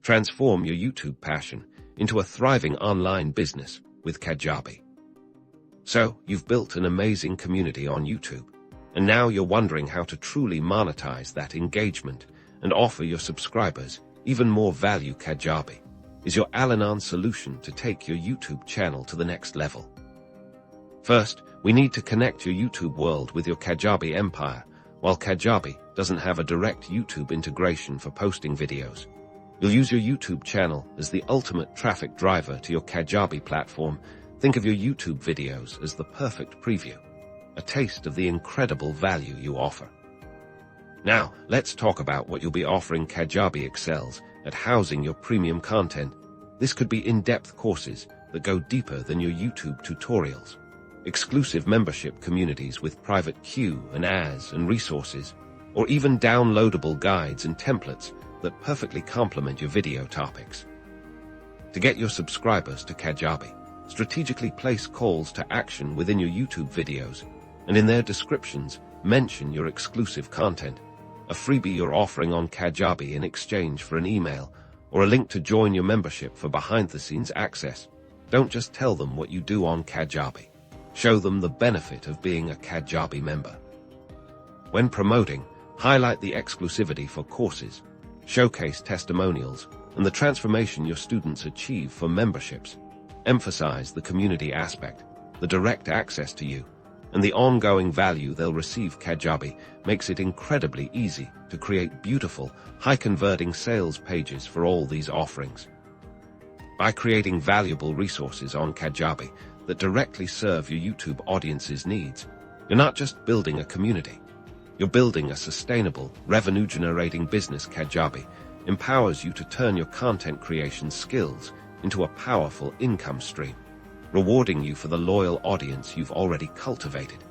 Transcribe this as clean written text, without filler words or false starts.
Transform your YouTube passion into a thriving online business with Kajabi. So, you've built an amazing community on YouTube, and now you're wondering how to truly monetize that engagement and offer your subscribers even more value. Kajabi is your all-in-one solution to take your YouTube channel to the next level. First, we need to connect your YouTube world with your Kajabi empire. While Kajabi doesn't have a direct YouTube integration for posting videos, you'll use your YouTube channel as the ultimate traffic driver to your Kajabi platform. Think of your YouTube videos as the perfect preview, a taste of the incredible value you offer. Now, let's talk about what you'll be offering. Kajabi excels at housing your premium content. This could be in-depth courses that go deeper than your YouTube tutorials, exclusive membership communities with private Q&As and resources, or even downloadable guides and templates that perfectly complement your video topics. To get your subscribers to Kajabi, strategically place calls to action within your YouTube videos, and in their descriptions, mention your exclusive content, a freebie you're offering on Kajabi in exchange for an email, or a link to join your membership for behind-the-scenes access. Don't just tell them what you do on Kajabi. Show them the benefit of being a Kajabi member. When promoting, highlight the exclusivity for courses, showcase testimonials, and the transformation your students achieve for memberships. Emphasize the community aspect, the direct access to you, and the ongoing value they'll receive. Kajabi makes it incredibly easy to create beautiful, high-converting sales pages for all these offerings. By creating valuable resources on Kajabi that directly serve your YouTube audience's needs, you're not just building a community, you're building a sustainable, revenue-generating business. Kajabi empowers you to turn your content creation skills into a powerful income stream, rewarding you for the loyal audience you've already cultivated.